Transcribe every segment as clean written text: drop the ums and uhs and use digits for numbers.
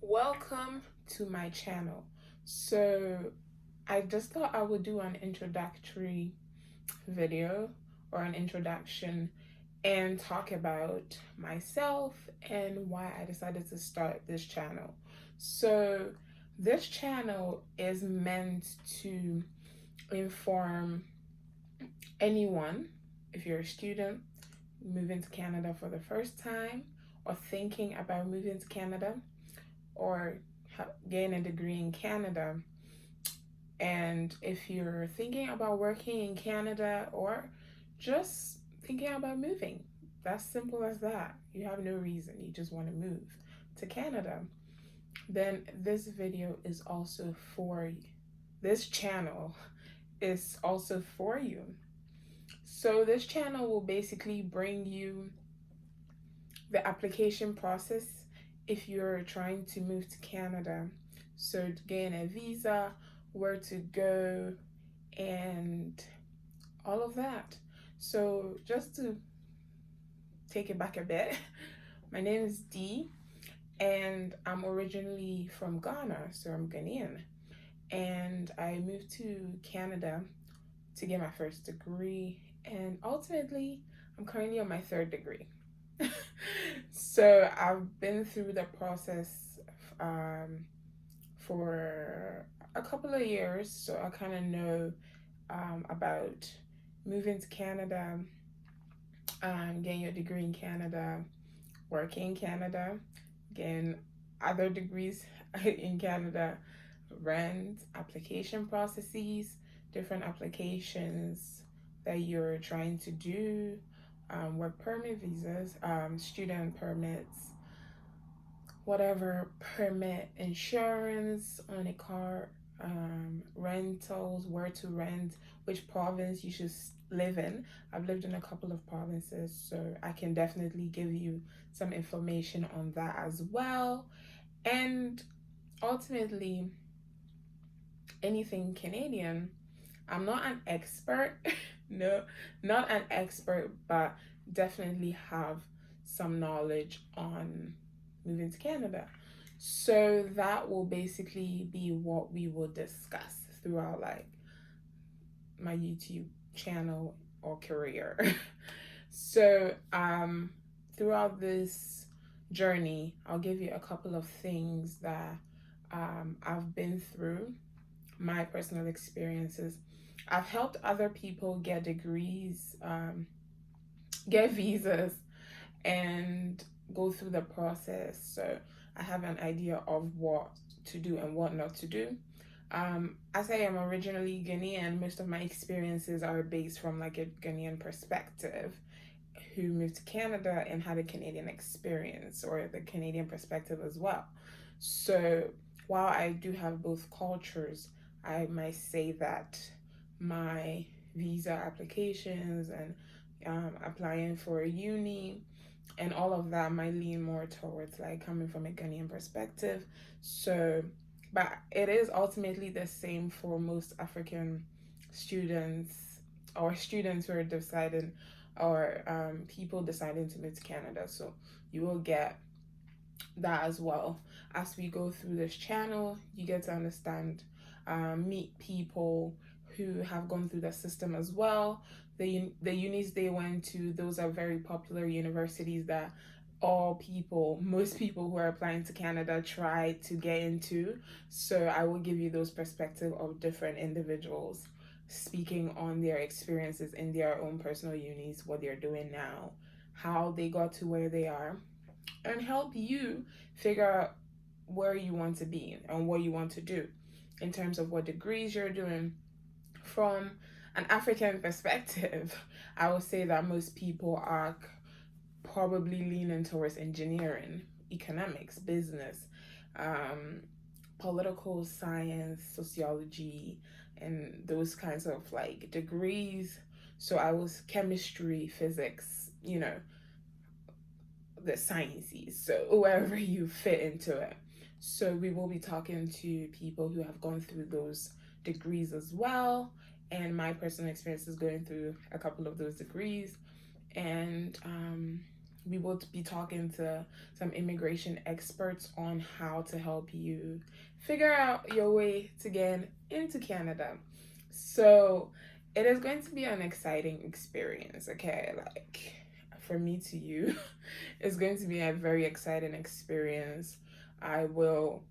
Welcome to my channel. So I just thought I would do an introductory video or an introduction and talk about myself and why I decided to start this channel. So this channel is meant to inform anyone, if you're a student moving to Canada for the first time or thinking about moving to Canada, or gain a degree in Canada. And if you're thinking about working in Canada or just thinking about moving, that's simple as that. You have no reason, you just want to move to Canada. Then this video is also for you. This channel is also for you. So this channel will basically bring you the application process if you're trying to move to Canada. So to gain a visa, where to go, and all of that. So just to take it back a bit, my name is Dee, and I'm originally from Ghana, so I'm Ghanaian. And I moved to Canada to get my first degree, and ultimately, I'm currently on my third degree. So I've been through the process for a couple of years, so I kind of know about moving to Canada, getting your degree in Canada, working in Canada, getting other degrees in Canada, rent, application processes, different applications that you're trying to do, work permit visas, student permits, whatever permit, insurance on a car, rentals, where to rent, which province you should live in. I've lived in a couple of provinces, so I can definitely give you some information on that as well. And ultimately, anything Canadian. I'm not an expert, no, not an expert, but definitely have some knowledge on moving to Canada. So that will basically be what we will discuss throughout like my YouTube channel or career. So throughout this journey, I'll give you a couple of things that I've been through, my personal experiences. I've helped other people get degrees, get visas, and go through the process. So I have an idea of what to do and what not to do. As I am originally Ghanaian, most of my experiences are based from like a Ghanaian perspective, who moved to Canada and had a Canadian experience or the Canadian perspective as well. So while I do have both cultures, I might say that my visa applications and applying for a uni and all of that might lean more towards like coming from a Ghanaian perspective. So, but it is ultimately the same for most African students or students who are deciding or people deciding to move to Canada. So you will get that as well. As we go through this channel, you get to understand, meet people who have gone through the system as well. The unis they went to, those are very popular universities that most people who are applying to Canada try to get into. So I will give you those perspective of different individuals speaking on their experiences in their own personal unis, what they're doing now, how they got to where they are, and help you figure out where you want to be and what you want to do in terms of what degrees you're doing. From an African perspective, I would say that most people are probably leaning towards engineering, economics, business, um, political science, sociology, and those kinds of like degrees. So I was chemistry, physics, the sciences, so wherever you fit into it. So we will be talking to people who have gone through those degrees as well, and my personal experience is going through a couple of those degrees, and we will be talking to some immigration experts on how to help you figure out your way to get into Canada. So it is going to be an exciting experience, okay? Like, for me to you, it's going to be a very exciting experience. I will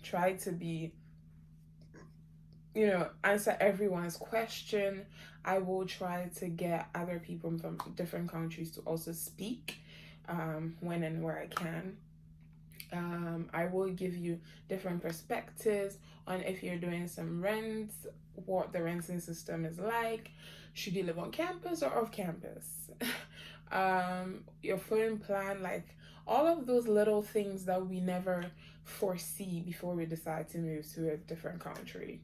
try to be, answer everyone's question. I will try to get other people from different countries to also speak when and where I can. I will give you different perspectives on if you're doing some rents, what the renting system is like. Should you live on campus or off campus? Your phone plan, like all of those little things that we never foresee before we decide to move to a different country,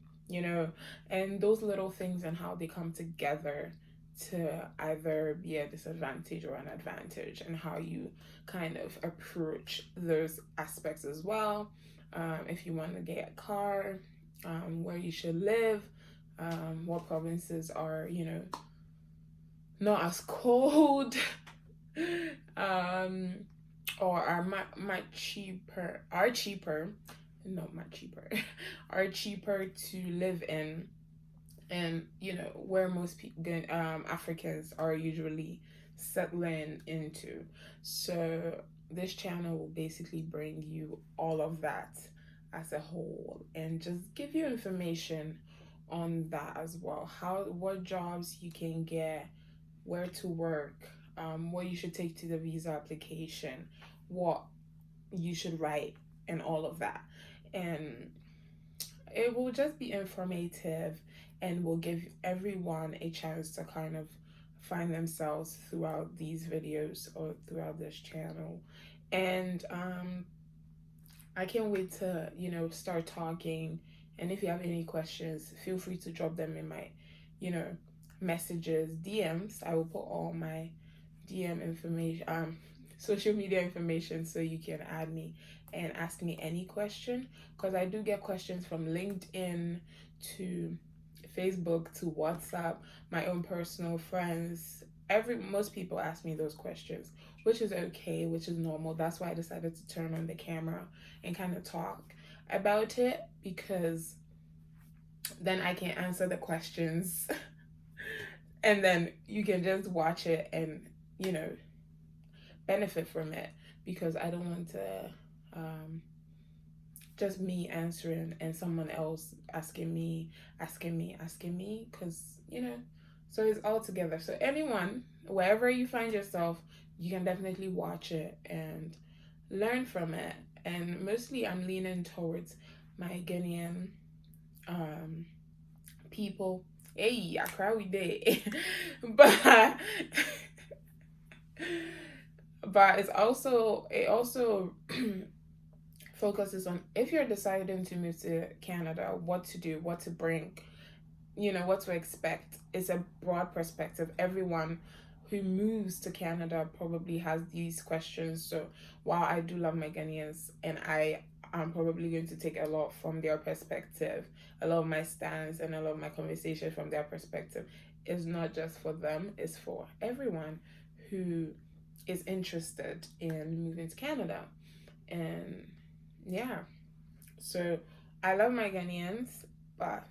and those little things and how they come together to either be a disadvantage or an advantage, and how you kind of approach those aspects as well. If you want to get a car, where you should live, what provinces are, not as cold, um, or are much cheaper, not much cheaper, are cheaper to live in, and where most Africans are usually settling into. So this channel will basically bring you all of that as a whole, and just give you information on that as well. What jobs you can get, where to work, what you should take to the visa application, what you should write, and all of that. And it will just be informative, and will give everyone a chance to kind of find themselves throughout these videos or throughout this channel. And I can't wait to, start talking. And if you have any questions, feel free to drop them in my, messages, DMs. I will put all my DM information, social media information, so you can add me and ask me any question, because I do get questions from LinkedIn to Facebook to WhatsApp, my own personal friends. Most people ask me those questions, which is okay, which is normal. That's why I decided to turn on the camera and kind of talk about it, because then I can answer the questions and then you can just watch it and, benefit from it, because I don't want to just me answering and someone else asking me, because, so it's all together. So anyone, wherever you find yourself, you can definitely watch it and learn from it. And mostly I'm leaning towards my Ghanaian people. Hey, I cry we did. but but it also focuses on, if you're deciding to move to Canada, what to do, what to bring, what to expect. It's a broad perspective. Everyone who moves to Canada probably has these questions. So while I do love my Ghanaians, and I'm probably going to take a lot from their perspective, a lot of my stance and a lot of my conversation from their perspective, it's not just for them, it's for everyone who is interested in moving to Canada. And yeah, so I love my Ghanaians, but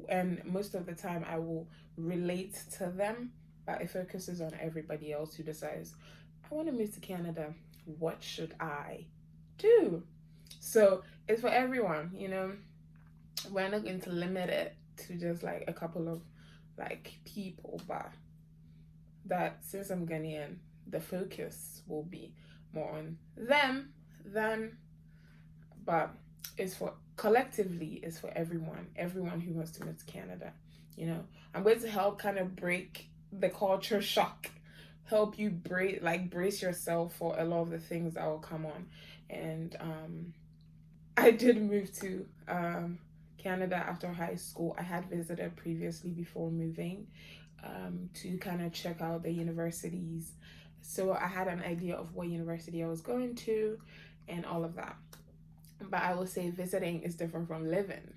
and most of the time I will relate to them, but it focuses on everybody else who decides, I want to move to Canada. What should I do? So it's for everyone, We're not going to limit it to just like a couple of like people, but that since I'm Ghanaian, the focus will be more on them than, but it's for collectively, it's for everyone who wants to move to Canada. I'm going to help kind of break the culture shock, help you brace yourself for a lot of the things that will come on. And I did move to Canada after high school. I had visited previously before moving, to kind of check out the universities, so I had an idea of what university I was going to and all of that. But I will say visiting is different from living.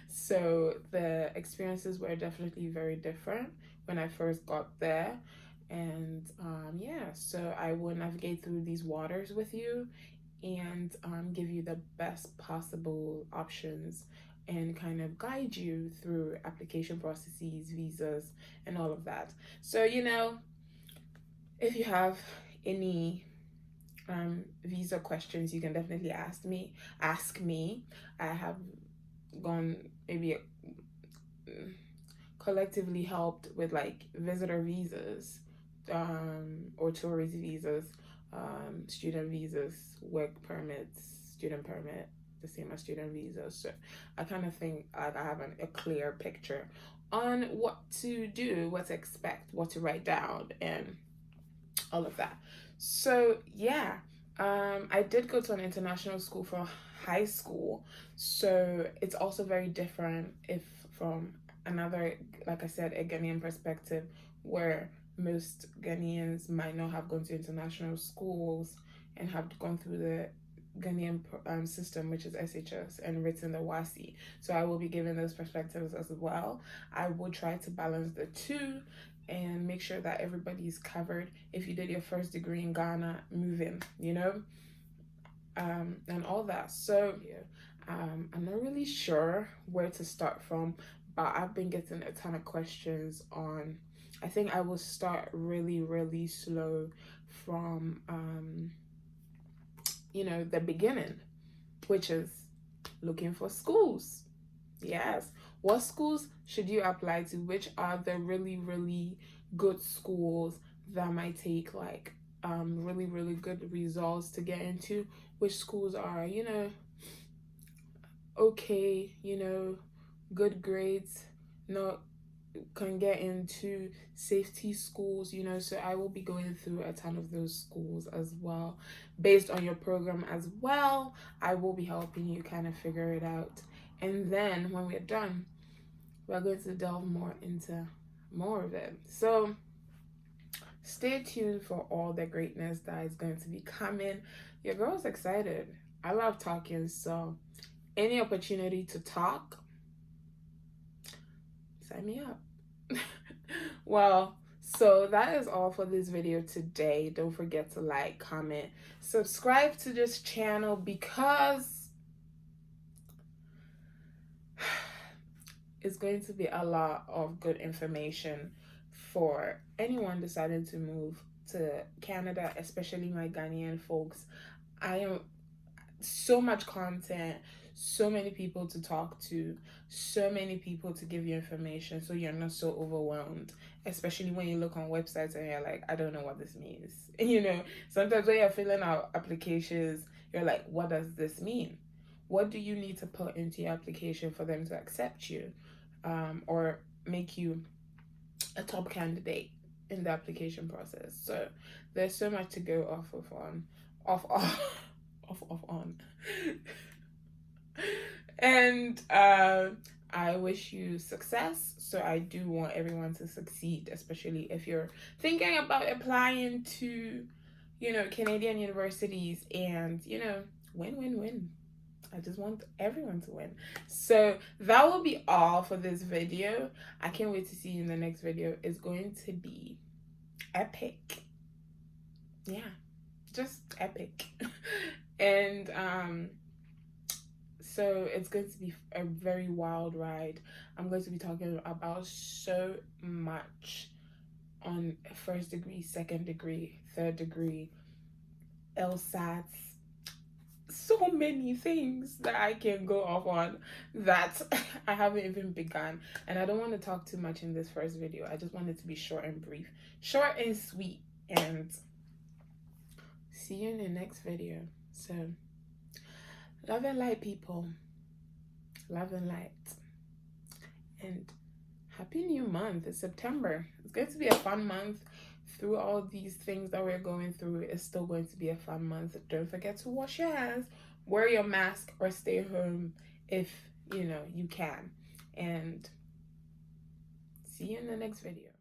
So the experiences were definitely very different when I first got there. And yeah, so I will navigate through these waters with you and give you the best possible options and kind of guide you through application processes, visas, and all of that. So, if you have any visa questions, you can definitely Ask me. I have gone maybe collectively helped with like visitor visas, or tourist visas, student visas, work permits, student permit, the same as student visas. So I kind of think like I have a clear picture on what to do, what to expect, what to write down, and all of that. So yeah, I did go to an international school for high school, so it's also very different if from another, like I said, a Ghanaian perspective, where most Ghanaians might not have gone to international schools and have gone through the Ghanaian system, which is SHS, and written the WASI. So I will be giving those perspectives as well. I will try to balance the two and make sure that everybody's covered. If you did your first degree in Ghana, move in, and all that. So yeah, I'm not really sure where to start from, but I've been getting a ton of questions on. I think I will start really, really slow from the beginning, which is looking for schools. Yes. What schools should you apply to? Which are the really, really good schools that might take like really, really good results to get into? Which schools are, okay, good grades, not can get into safety schools, so I will be going through a ton of those schools as well. Based on your program as well, I will be helping you kind of figure it out. And then when we're done, we're going to delve more into more of it. So stay tuned for all the greatness that is going to be coming. Your girl's excited. I love talking, so any opportunity to talk, sign me up. Well, so that is all for this video today. Don't forget to like, comment, subscribe to this channel, because it's going to be a lot of good information for anyone deciding to move to Canada, especially my Ghanaian folks. I am so much content, so many people to talk to, so many people to give you information, so you're not so overwhelmed, especially when you look on websites and you're like, I don't know what this means. Sometimes when you're filling out applications, you're like, what does this mean? What do you need to put into your application for them to accept you, or make you a top candidate in the application process? So there's so much to go off on. And I wish you success. So I do want everyone to succeed, especially if you're thinking about applying to, Canadian universities, and, win. I just want everyone to win. So that will be all for this video. I can't wait to see you in the next video. It's going to be epic. Yeah, just epic. And so it's going to be a very wild ride. I'm going to be talking about so much on first degree, second degree, third degree, LSATs, so many things that I can go off on that I haven't even begun. And I don't want to talk too much in this first video. I just want it to be short and brief, short and sweet. And see you in the next video. So love and light, people. Love and light. And happy new month. It's September. It's going to be a fun month. Through all these things that we're going through, it's still going to be a fun month. Don't forget to wash your hands, wear your mask, or stay home if you can. And see you in the next video.